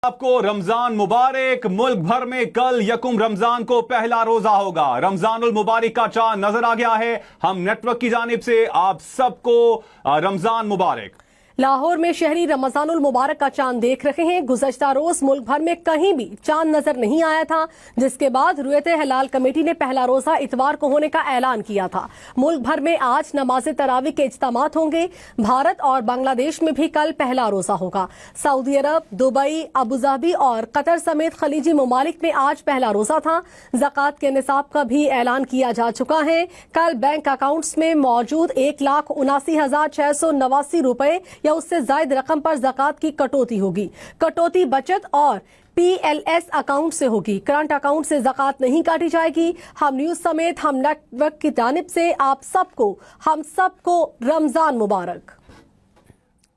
आपको रमजान मुबारक। मुल्क भर में कल यकुम रमजान को पहला रोजा होगा। रमजानुल मुबारक का चांद नजर आ गया है। हम नेटवर्क की जानिब से आप सबको रमजान मुबारक। लाहौर में शहरी रमजानुल मुबारक का चांद देख रहे हैं। गुज़श्ता रोज मुल्क भर में कहीं भी चांद नजर नहीं आया था, जिसके बाद रुयत हिलाल कमेटी ने पहला रोजा इतवार को होने का ऐलान किया था। मुल्क भर में आज नमाज तरावी के इज्तिमात होंगे। भारत और बांग्लादेश में भी कल पहला रोजा होगा। सऊदी अरब, दुबई, अबूधाबी और कतर समेत खलीजी ममालिक में आज पहला रोजा था। ज़कात के निसाब का भी ऐलान किया जा चुका है। कल बैंक अकाउंट्स में मौजूद 1,79,689 रुपए या उससे जायद रकम पर ज़कात की कटौती होगी। कटौती बचत और PLS अकाउंट से होगी। करंट अकाउंट से ज़कात नहीं काटी जाएगी। हम न्यूज समेत हम नेटवर्क की जानिब से हम सबको रमजान मुबारक।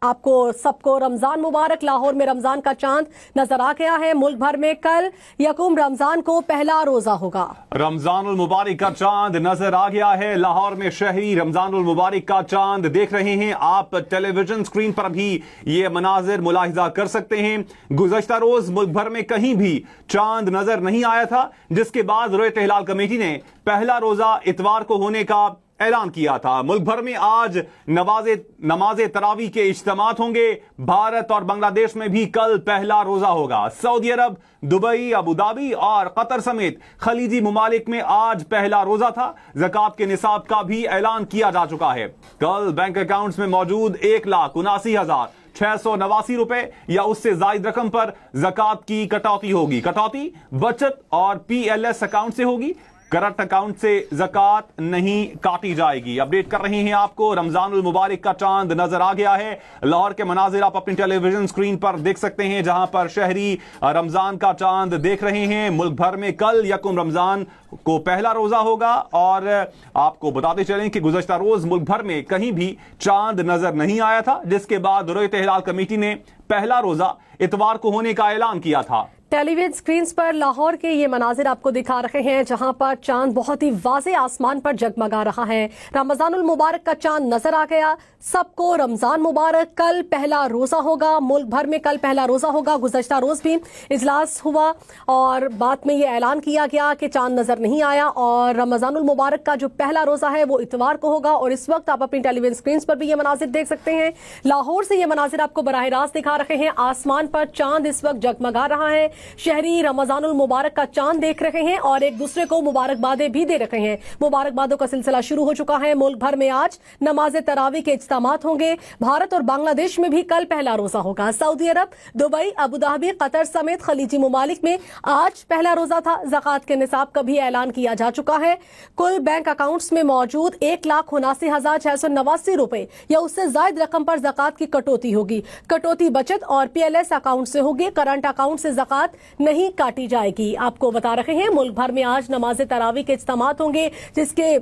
आपको सबको रमजान मुबारक। लाहौर में रमजान का चांद नजर आ गया है। मुल्क भर में कल यकुम रमजान को पहला रोजा होगा। रमजानुल मुबारक का चांद नजर आ गया है। लाहौर में शहरी रमजानुल मुबारक का चांद देख रहे हैं। आप टेलीविजन स्क्रीन पर भी ये मनाजिर मुलाहिजा कर सकते हैं। गुज़श्ता रोज मुल्क भर में कहीं भी चांद नजर नहीं आया था, जिसके बाद रुयत हिलाल कमेटी ने पहला रोजा इतवार को होने का ऐलान किया था। मुल्क भर में आज नमाज तरावी के इज्तिमात होंगे। भारत और बांग्लादेश में भी कल पहला रोजा होगा। सऊदी अरब, दुबई, अबूधाबी और कतर समेत खलीजी ममालिक में आज पहला रोजा था। ज़कात के निसाब का भी ऐलान किया जा चुका है। कल बैंक अकाउंट्स में मौजूद 1,79,689 रुपए या उससे जायद रकम पर ज़कात की कटौती होगी। कटौती बचत और PLS अकाउंट से होगी। करंट अकाउंट से ज़कात नहीं काटी जाएगी। अपडेट कर रहे हैं आपको। रमजानुल मुबारक का चांद नजर आ गया है। लाहौर के मनाजिर आप अपनी टेलीविजन स्क्रीन पर देख सकते हैं, जहां पर शहरी रमजान का चांद देख रहे हैं। मुल्क भर में कल यकुम रमजान को पहला रोजा होगा। और आपको बताते चलें कि गुज़श्ता रोज मुल्क भर में कहीं भी चांद नजर नहीं आया था, जिसके बाद रुयत हिलाल कमेटी ने पहला रोजा इतवार को होने का ऐलान किया था। टेलीविजन स्क्रीन पर लाहौर के ये मनाजिर आपको दिखा रहे हैं, जहां पर चांद बहुत ही वाज़े आसमान पर जगमगा रहा है। रमजानुल मुबारक का चांद नजर आ गया। सबको रमजान मुबारक। कल पहला रोजा होगा। मुल्क भर में कल पहला रोजा होगा। गुज़श्ता रोज भी इजलास हुआ और बाद में ये ऐलान किया गया कि चांद नजर नहीं आया और रमजानुल मुबारक का जो पहला रोजा है वो इतवार को होगा। और इस वक्त आप अपनी टेलीविजन स्क्रीन पर भी ये मनाजिर देख सकते हैं। लाहौर से ये मनाजिर आपको बराह रास्त दिखा रहे हैं। आसमान पर चांद इस वक्त जगमगा रहा है। शहरी रमजानुल मुबारक का चांद देख रहे हैं और एक दूसरे को मुबारकबादें भी दे रहे हैं। मुबारकबादों का सिलसिला शुरू हो चुका है। मुल्क भर में आज नमाज तरावी के इज्तिमात होंगे। भारत और बांग्लादेश में भी कल पहला रोजा होगा। सऊदी अरब, दुबई, अबूधाबी, कतर समेत खलीजी ममालिक में आज पहला रोजा था। ज़कात के निसाब का भी ऐलान किया जा चुका है। कुल बैंक अकाउंट्स में मौजूद 1,79,689 रुपए या उससे जायद रकम पर ज़कात की कटौती होगी। कटौती बचत और PLS अकाउंट से होगी। करंट अकाउंट से ज़कात नहीं काटी जाएगी। आपको बता रहे हैं मुल्क भर में आज नमाज तरावी के इज्तिमात होंगे, जिसके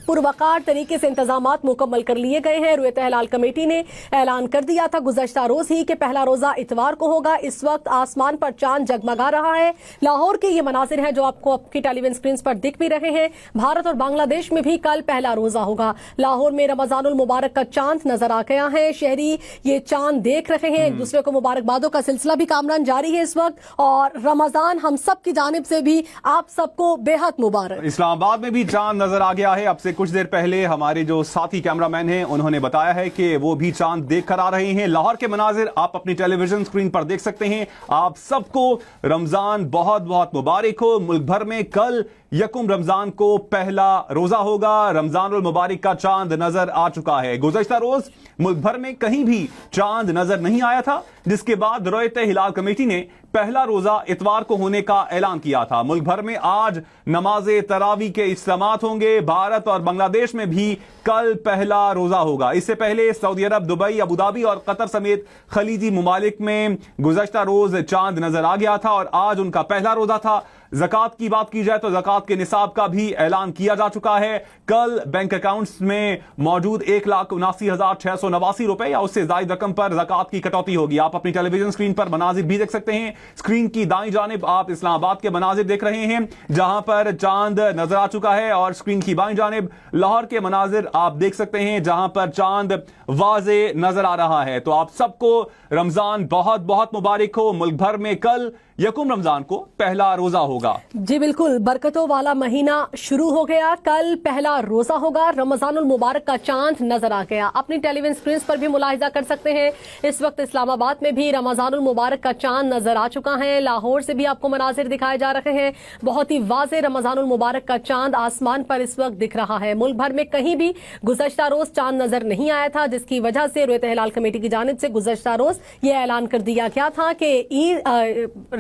पुरवकार तरीके से इंतजामात मुकम्मल कर लिए गए हैं। रुयत हिलाल कमेटी ने ऐलान कर दिया था गुज़श्ता रोज ही कि पहला रोजा इतवार को होगा। इस वक्त आसमान पर चांद जगमगा रहा है। लाहौर के ये मनाजिर हैं जो आपको आपकी टेलीविजन स्क्रीन पर दिख भी रहे हैं। भारत और बांग्लादेश में भी कल पहला रोजा होगा। लाहौर में रमजानुल मुबारक का चांद नजर आ गया है। शहरी ये चांद देख रहे हैं। एक दूसरे को मुबारकबादों का सिलसिला भी कामरान जारी है इस वक्त। और रमजान हम सब की जानिब से भी आप सबको बेहद मुबारक। इस्लामाबाद में भी चांद नजर आ गया है। अब से कुछ देर पहले हमारे जो साथी कैमरामैन हैं उन्होंने बताया है कि वो भी चांद देख कर आ रहे हैं। लाहौर के मनाजिर आप अपनी टेलीविजन स्क्रीन पर देख सकते हैं। आप सबको रमजान बहुत बहुत मुबारक हो। मुल्क भर में कल यकुम रमजान को पहला रोजा होगा। रमजानुल मुबारक का चांद नजर आ चुका है। गुज़श्ता रोज मुल्क भर में कहीं भी चांद नजर नहीं आया था, जिसके बाद रुयत हिलाल कमेटी ने पहला रोजा इतवार को होने का ऐलान किया था। मुल्क भर में आज नमाज तरावी के इज्तिमात होंगे। भारत और बांग्लादेश में भी कल पहला रोजा होगा। इससे पहले सऊदी अरब, दुबई, अबूधाबी और कतर समेत खलीजी ममालिक में गुज़श्ता रोज चांद नजर आ गया था और आज उनका पहला रोजा था। ज़कात की बात की जाए तो ज़कात के निसाब का भी ऐलान किया जा चुका है। कल बैंक अकाउंट्स में मौजूद 1,79,689 रुपए या उससे ज्यादा रकम पर ज़कात की कटौती होगी। आप अपनी टेलीविजन स्क्रीन पर मनाजिर भी देख सकते हैं। स्क्रीन की दाईं जानिब आप इस्लामाबाद के मनाजिर देख रहे हैं जहां पर चांद नजर आ चुका है, और स्क्रीन की बाईं जानिब लाहौर के मनाजिर आप देख सकते हैं जहां पर चांद वाज़े नजर आ रहा है। तो आप सबको रमजान बहुत बहुत मुबारक हो। मुल्क भर में कल यकुम रमजान को पहला रोजा होगा। जी बिल्कुल, बरकतों वाला महीना शुरू हो गया, कल पहला रोजा होगा। रमजानुल मुबारक का चांद नजर आ गया। अपनी टेलीविजन स्क्रीन पर भी मुलाहिजा कर सकते हैं। इस वक्त इस्लामाबाद में भी रमजानुल मुबारक का चांद नजर आ चुका है। लाहौर से भी आपको मनाजिर दिखाए जा रहे हैं। बहुत ही वाज़े रमजानुल मुबारक का चांद आसमान पर इस वक्त दिख रहा है। मुल्क भर में कहीं भी गुज़श्ता रोज चांद नजर नहीं आया था, जिसकी वजह से रुयत हिलाल कमेटी की जानिब से गुज़श्ता रोज ये ऐलान कर दिया गया था कि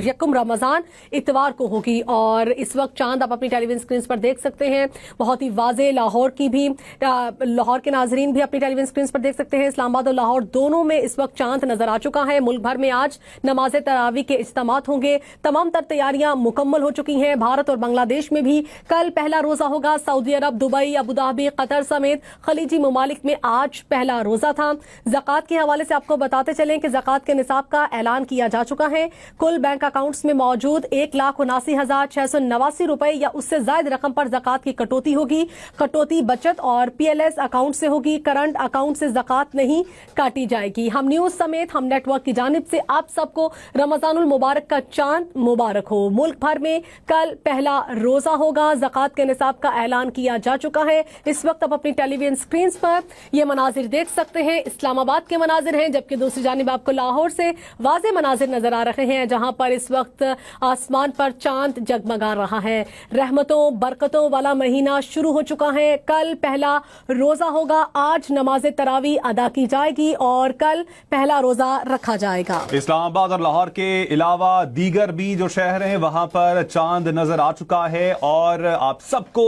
यकुम रमजान इतवार को होगी। और इस वक्त चांद आप अपनी टेलीविजन स्क्रीन पर देख सकते हैं, बहुत ही वाज़े। लाहौर की भी, लाहौर के नाजरीन भी अपनी टेलीविजन स्क्रीन पर देख सकते हैं। इस्लामाबाद और लाहौर दोनों में इस वक्त चांद नजर आ चुका है। मुल्क भर में आज नमाज तरावी के इज्तिमात होंगे। तमाम तर तैयारियां मुकम्मल हो चुकी हैं। भारत और बांग्लादेश में भी कल पहला रोजा होगा। सऊदी अरब, दुबई, अबू धाबी, कतर समेत खलीजी ममालिक में आज पहला रोजा था। ज़कात के हवाले से आपको बताते चलें कि ज़कात के निसाब का ऐलान किया जा चुका है। कुल बैंक अकाउंट्स में मौजूद 1,79,689 रुपए या उससे ज्यादा रकम पर ज़कात की कटौती होगी। कटौती बचत और PLS अकाउंट से होगी। करंट अकाउंट से ज़कात नहीं काटी जाएगी। हम न्यूज समेत हम नेटवर्क की जानिब से आप सबको रमजानुल मुबारक का चांद मुबारक हो। मुल्क भर में कल पहला रोजा होगा। ज़कात के निसाब का ऐलान किया जा चुका है। इस वक्त आप अपनी टेलीविजन स्क्रीन पर ये मनाजिर देख सकते हैं। इस्लामाबाद के मनाजिर हैं, जबकि दूसरी जानिब आपको लाहौर से वाज़े मनाजिर नजर आ रहे हैं जहां पर इस वक्त आसमान पर चांद जगमगा रहा है। रहमतों बरकतों वाला महीना शुरू हो चुका है। कल पहला रोजा होगा। आज नमाज तरावी अदा की जाएगी और कल पहला रोजा रखा जाएगा। इस्लामाबाद और लाहौर के अलावा दीगर भी जो शहर हैं वहां पर चांद नजर आ चुका है। और आप सबको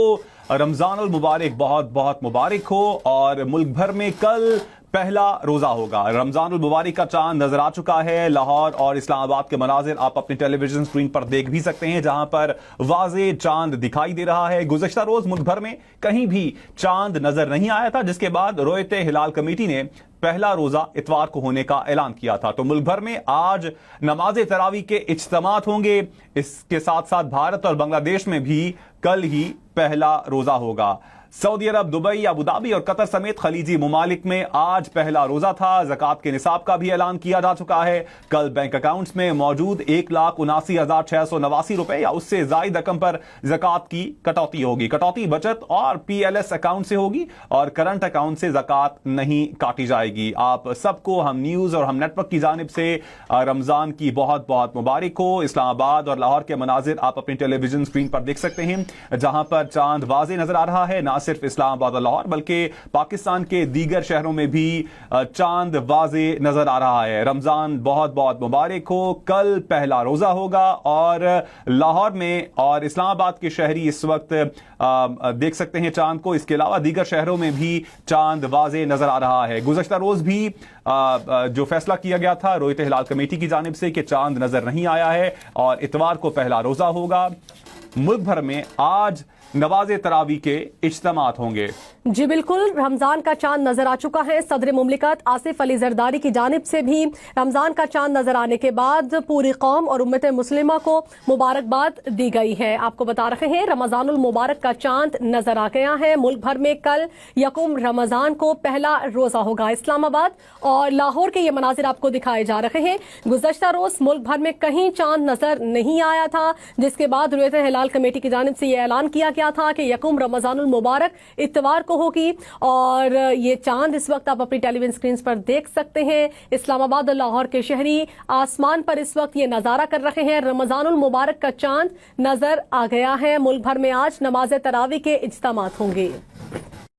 रमजानुल मुबारक बहुत बहुत मुबारक हो। और मुल्क भर में कल पहला रोजा होगा। रमजानुल मुबारक का चांद नजर आ चुका है। लाहौर और इस्लामाबाद के मनाजिर आप अपनी टेलीविजन स्क्रीन पर देख भी सकते हैं जहां पर वाज़े चांद दिखाई दे रहा है। गुज़श्ता रोज मुल्क भर में कहीं भी चांद नजर नहीं आया था, जिसके बाद रुयत हिलाल कमेटी ने पहला रोजा इतवार को होने का ऐलान किया था। तो मुल्क भर में आज नमाज तरावी के इज्तिमात होंगे। इसके साथ साथ भारत और बांग्लादेश में भी कल ही पहला रोजा होगा। सऊदी अरब, दुबई, अबू धाबी और कतर समेत खलीजी ममालिक में आज पहला रोजा था। ज़कात के निसाब का भी ऐलान किया जा चुका है। कल बैंक अकाउंट्स में मौजूद 1,79,689 रुपए या उससे ज्यादा रकम पर ज़कात की कटौती होगी। कटौती बचत और PLS अकाउंट से होगी और करंट अकाउंट से ज़कात नहीं काटी जाएगी। आप सबको हम न्यूज और हम नेटवर्क की जानिब से रमजान की बहुत बहुत मुबारक हो। इस्लामाबाद और लाहौर के मनाजिर आप अपनी टेलीविजन स्क्रीन पर देख सकते हैं जहां पर चांद वाज़े नजर आ रहा है। सिर्फ इस्लामाबाद और लाहौर बल्कि पाकिस्तान के दीगर शहरों में भी चांद वाज़े नजर आ रहा है। रमजान बहुत बहुत मुबारक हो। कल पहला रोजा होगा और लाहौर में और इस्लामाबाद के शहरी इस वक्त देख सकते हैं चांद को। इसके अलावा दीगर शहरों में भी चांद वाज़े नजर आ रहा है। गुज़श्ता रोज भी जो फैसला किया गया था रुयत हिलाल कमेटी की जानिब से कि चांद नजर नहीं आया है और इतवार को पहला रोजा होगा। मुल्क भर में आज नवाज़े तरावी के इज्तिमात होंगे। जी बिल्कुल, रमजान का चांद नजर आ चुका है। सदर मुमलिकत आसिफ अली जरदारी की जानिब से भी रमजान का चांद नजर आने के बाद पूरी कौम और उम्मत मुस्लिमा को मुबारकबाद दी गई है। आपको बता रहे हैं रमजानुल मुबारक का चांद नजर आ गया है। मुल्क भर में कल यकुम रमजान को पहला रोजा होगा। इस्लामाबाद और लाहौर के ये मनाजिर आपको दिखाए जा रहे हैं। गुज़श्ता रोज मुल्क भर में कहीं चांद नजर नहीं आया था, जिसके बाद रुयत हिलाल कमेटी की जानिब से यह ऐलान किया गया था कि यकुम रमजानुल मुबारक इतवार को होगी। और ये चांद इस वक्त आप अपनी टेलीविजन स्क्रीन पर देख सकते हैं। इस्लामाबाद और लाहौर के शहरी आसमान पर इस वक्त ये नजारा कर रहे हैं। रमजानुल मुबारक का चांद नजर आ गया है। मुल्क भर में आज नमाज तरावी के इज्तिमात होंगे।